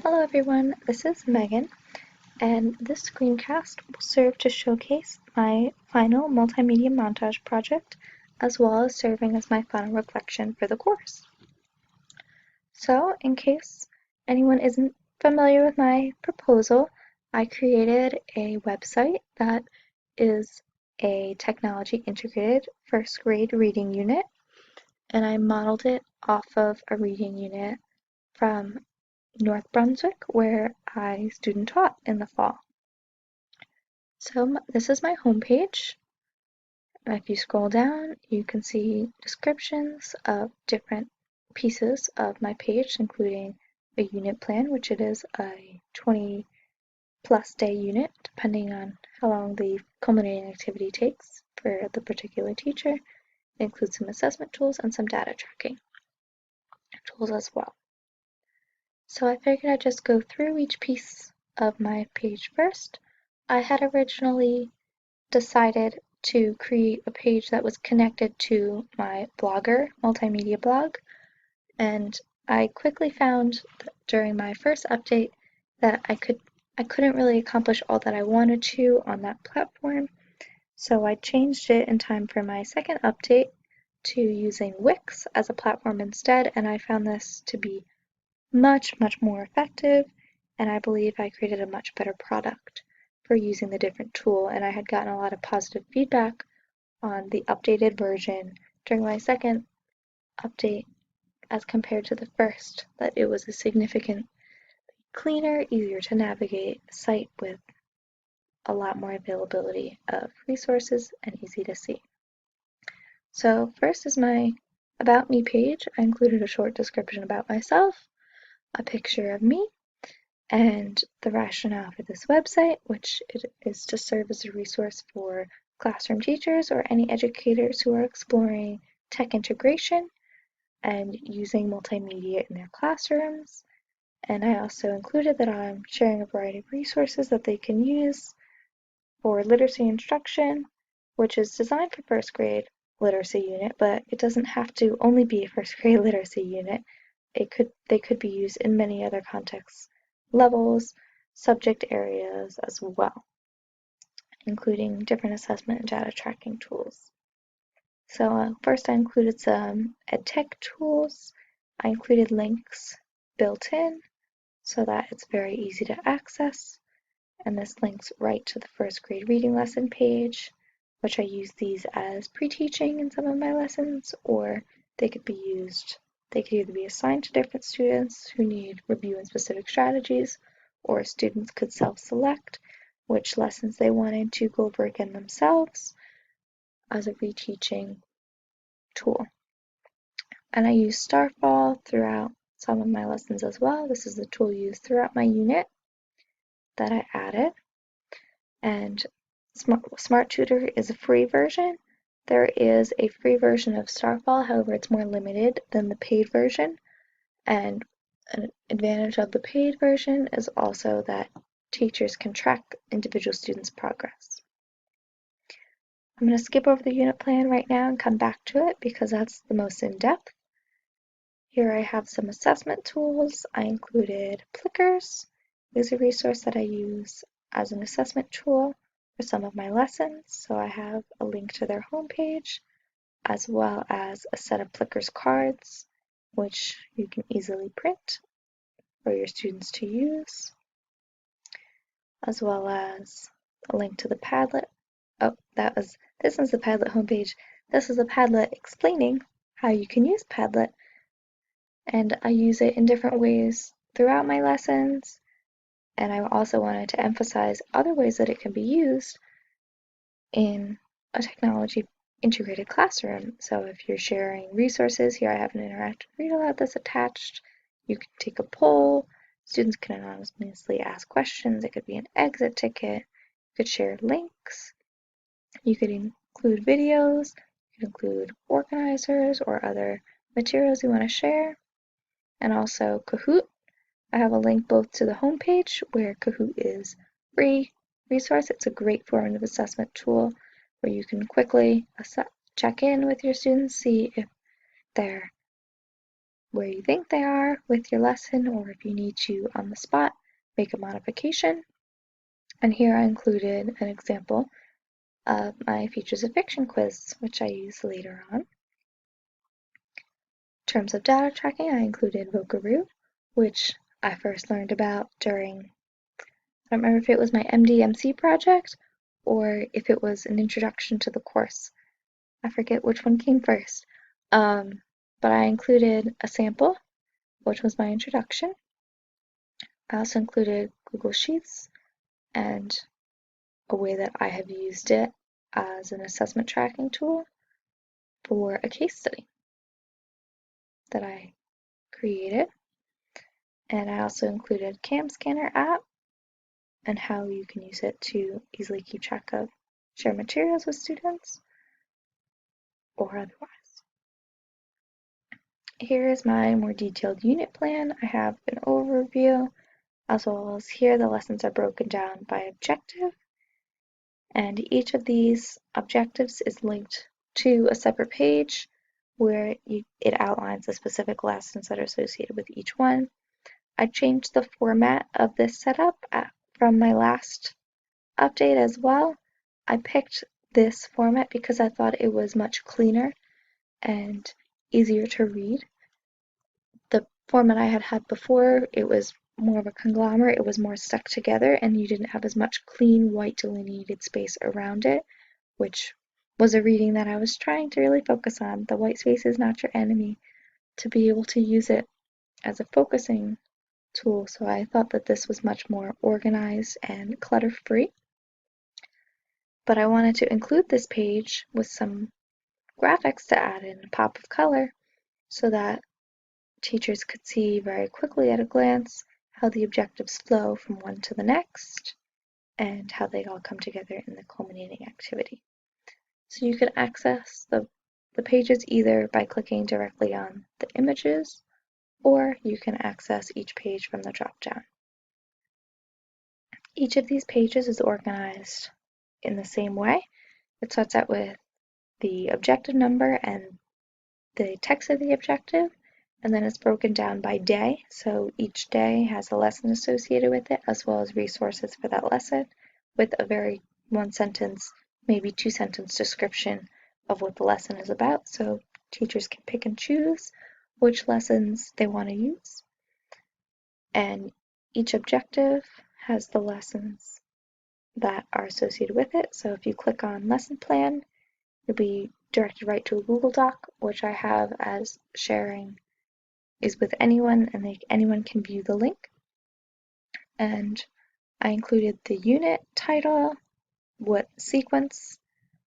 Hello everyone, this is Megan, and this screencast will serve to showcase my final multimedia montage project, as well as serving as my final reflection for the course. So, in case anyone isn't familiar with my proposal, I created a website that is a technology integrated first grade reading unit, and I modeled it off of a reading unit from North Brunswick, where I student taught in the fall. So this is my homepage. If you scroll down, you can see descriptions of different pieces of my page, including a unit plan, which it is a 20 plus day unit, depending on how long the culminating activity takes for the particular teacher. It includes some assessment tools and some data tracking tools as well. So I figured I'd just go through each piece of my page first. I had originally decided to create a page that was connected to my Blogger multimedia blog, and I quickly found that during my first update that I couldn't really accomplish all that I wanted to on that platform, so I changed it in time for my second update to using Wix as a platform instead, and I found this to be much more effective, and I believe I created a much better product for using the different tool, and I had gotten a lot of positive feedback on the updated version during my second update as compared to the first, that it was a significant cleaner, easier to navigate site with a lot more availability of resources and easy to see. So first is my About Me page. I included a short description about myself, a picture of me, and the rationale for this website, which it is to serve as a resource for classroom teachers or any educators who are exploring tech integration and using multimedia in their classrooms. And I also included that I'm sharing a variety of resources that they can use for literacy instruction, which is designed for first grade literacy unit, but it doesn't have to only be a first grade literacy unit. They could be used in many other contexts, levels, subject areas as well, including different assessment and data tracking tools. So first I included some EdTech tools. I included links built in so that it's very easy to access, and this links right to the first grade reading lesson page, which I use these as pre-teaching in some of my lessons, or they could either be assigned to different students who need review in specific strategies, or students could self-select which lessons they wanted to go over again themselves as a reteaching tool. And I use Starfall throughout some of my lessons as well. This is the tool used throughout my unit that I added. And Smart Tutor is a free version. There is a free version of Starfall, however, it's more limited than the paid version. And an advantage of the paid version is also that teachers can track individual students' progress. I'm going to skip over the unit plan right now and come back to it because that's the most in-depth. Here I have some assessment tools. I included Plickers. It's a resource that I use as an assessment tool for some of my lessons. So I have a link to their homepage, as well as a set of Plickers cards, which you can easily print for your students to use, as well as a link to the Padlet. Oh, this is the Padlet homepage. This is a Padlet explaining how you can use Padlet, and I use it in different ways throughout my lessons, and I also wanted to emphasize other ways that it can be used in a technology integrated classroom. So if you're sharing resources, here I have an interactive read aloud that's attached. You can take a poll. Students can anonymously ask questions. It could be an exit ticket. You could share links. You could include videos. You could include organizers or other materials you want to share. And also Kahoot. I have a link both to the homepage, where Kahoot is free resource. It's a great formative assessment tool where you can quickly check in with your students, see if they're where you think they are with your lesson, or if you need to, on the spot, make a modification. And here I included an example of my Features of Fiction quiz, which I use later on. In terms of data tracking, I included Vocaroo, which I first learned about during, I don't remember if it was my MDMC project or if it was an introduction to the course. I forget which one came first. But I included a sample, which was my introduction. I also included Google Sheets and a way that I have used it as an assessment tracking tool for a case study that I created. And I also included Cam Scanner app and how you can use it to easily keep track of shared materials with students or otherwise. Here is my more detailed unit plan. I have an overview, as well as here the lessons are broken down by objective, and each of these objectives is linked to a separate page where it outlines the specific lessons that are associated with each one. I changed the format of this setup from my last update as well. I picked this format because I thought it was much cleaner and easier to read. The format I had before, it was more of a conglomerate, it was more stuck together, and you didn't have as much clean white delineated space around it, which was a reading that I was trying to really focus on. The white space is not your enemy, to be able to use it as a focusing tool, so I thought that this was much more organized and clutter-free. But I wanted to include this page with some graphics to add in a pop of color so that teachers could see very quickly at a glance how the objectives flow from one to the next and how they all come together in the culminating activity. So you can access the pages either by clicking directly on the images, or you can access each page from the drop-down. Each of these pages is organized in the same way. It starts out with the objective number and the text of the objective, and then it's broken down by day. So each day has a lesson associated with it, as well as resources for that lesson, with a very one sentence, maybe two sentence description of what the lesson is about. So teachers can pick and choose which lessons they want to use. And each objective has the lessons that are associated with it. So if you click on lesson plan, you'll be directed right to a Google Doc, which I have as sharing is with anyone, and anyone can view the link. And I included the unit title, what sequence,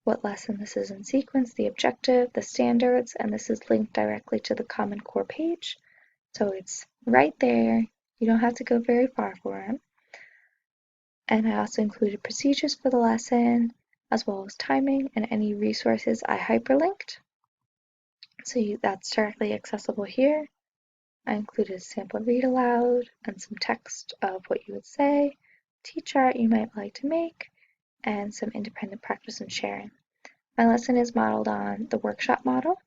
what lesson this is in sequence, the objective, the standards, and this is linked directly to the Common Core page. So it's right there. You don't have to go very far for it. And I also included procedures for the lesson, as well as timing and any resources I hyperlinked. So that's directly accessible here. I included a sample read aloud and some text of what you would say, tea chart you might like to make, and some independent practice and sharing. My lesson is modeled on the workshop model.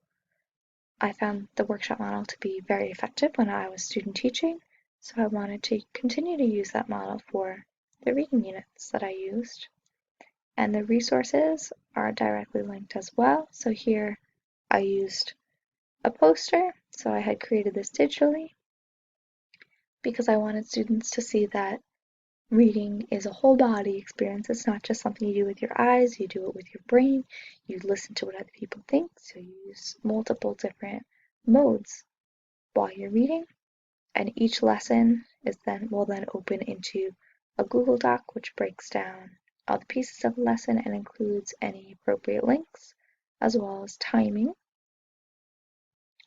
I found the workshop model to be very effective when I was student teaching, so I wanted to continue to use that model for the reading units that I used. And the resources are directly linked as well. So here I used a poster, so I had created this digitally because I wanted students to see that reading is a whole body experience. It's not just something you do with your eyes, you do it with your brain, you listen to what other people think, so you use multiple different modes while you're reading, and each lesson will then open into a Google Doc which breaks down all the pieces of the lesson and includes any appropriate links as well as timing.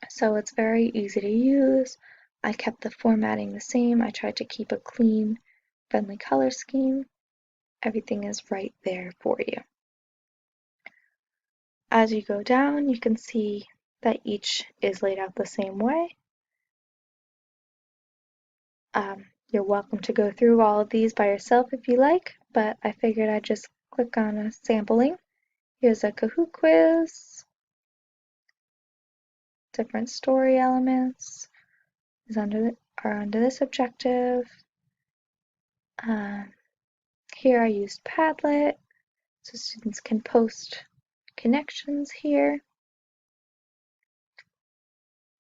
So it's very easy to use. I kept the formatting the same. I tried to keep a clean, friendly color scheme. Everything is right there for you. As you go down, you can see that each is laid out the same way. You're welcome to go through all of these by yourself if you like, but I figured I'd just click on a sampling. Here's a Kahoot quiz, different story elements, are under this objective. Here I used Padlet, so students can post connections here.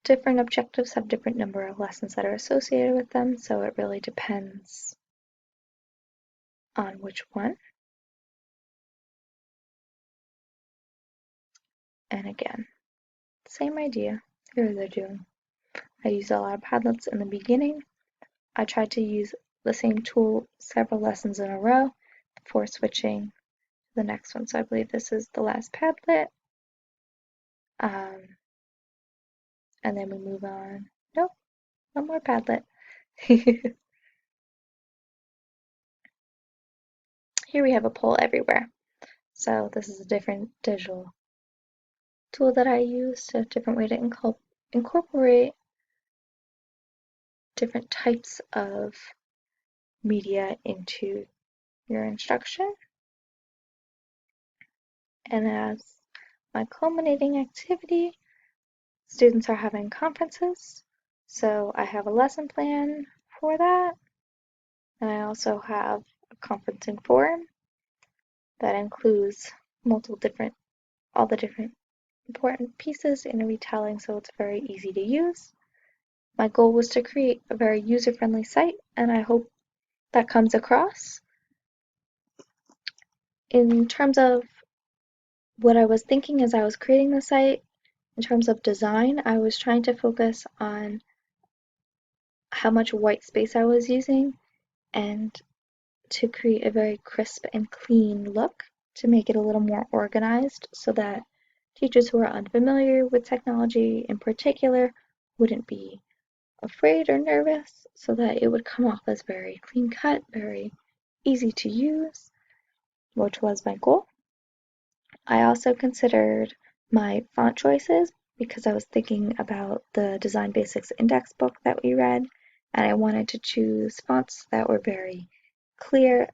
Different objectives have different number of lessons that are associated with them, so it really depends on which one. And again, same idea. Here they're doing. I used a lot of Padlets in the beginning. I tried to use the same tool several lessons in a row before switching to the next one. So I believe this is the last Padlet. And then we move on. Nope, one more Padlet. Here we have a poll everywhere. So this is a different digital tool that I use, a different way to incorporate different types of media into your instruction. And as my culminating activity, students are having conferences, so I have a lesson plan for that, and I also have a conferencing forum that includes all the different important pieces in a retelling, so it's very easy to use. My goal was to create a very user-friendly site, and I hope that comes across. In terms of what I was thinking as I was creating the site, in terms of design, I was trying to focus on how much white space I was using and to create a very crisp and clean look to make it a little more organized so that teachers who are unfamiliar with technology in particular wouldn't be afraid or nervous, so that it would come off as very clean cut, very easy to use, which was my goal. I also considered my font choices because I was thinking about the Design Basics index book that we read, and I wanted to choose fonts that were very clear,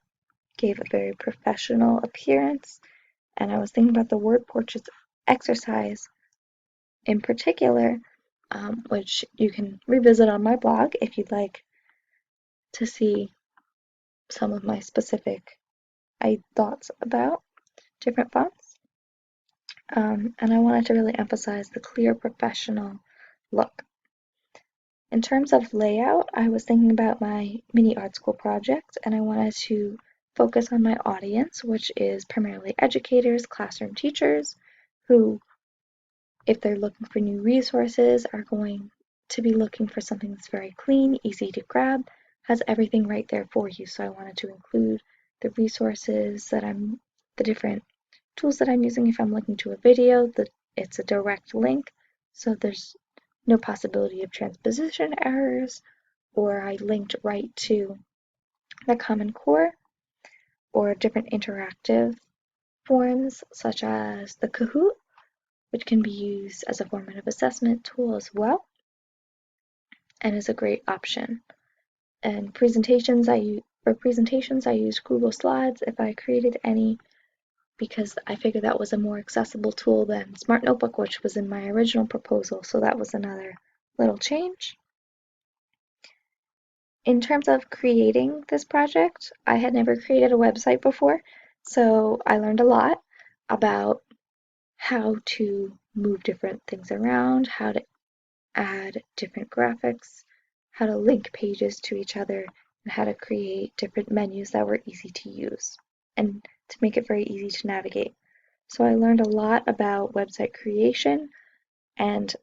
gave a very professional appearance, and I was thinking about the word portraits exercise in particular, which you can revisit on my blog if you'd like to see some of my specific thoughts about different fonts. And I wanted to really emphasize the clear professional look. In terms of layout, I was thinking about my mini art school project, and I wanted to focus on my audience, which is primarily educators, classroom teachers, who, if they're looking for new resources, are going to be looking for something that's very clean, easy to grab, has everything right there for you. So I wanted to include the resources the different tools that I'm using. If I'm looking to a video, it's a direct link, so there's no possibility of transposition errors, or I linked right to the Common Core, or different interactive forms such as the Kahoot, which can be used as a formative assessment tool as well, and is a great option. And presentations, I use Google Slides if I created any, because I figured that was a more accessible tool than Smart Notebook, which was in my original proposal, so that was another little change. In terms of creating this project, I had never created a website before, so I learned a lot about how to move different things around, how to add different graphics, how to link pages to each other, and how to create different menus that were easy to use and to make it very easy to navigate. So I learned a lot about website creation and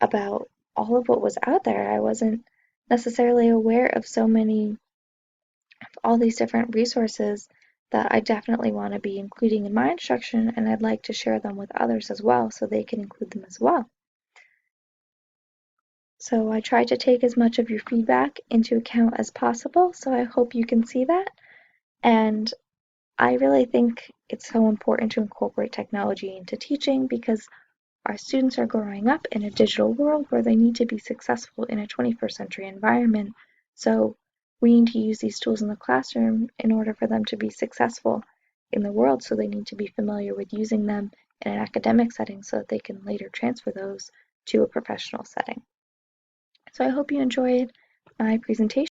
about all of what was out there. I wasn't necessarily aware of all these different resources that I definitely want to be including in my instruction, and I'd like to share them with others as well so they can include them as well. So I try to take as much of your feedback into account as possible, so I hope you can see that. And I really think it's so important to incorporate technology into teaching because our students are growing up in a digital world where they need to be successful in a 21st century environment. So we need to use these tools in the classroom in order for them to be successful in the world. So they need to be familiar with using them in an academic setting so that they can later transfer those to a professional setting. So I hope you enjoyed my presentation.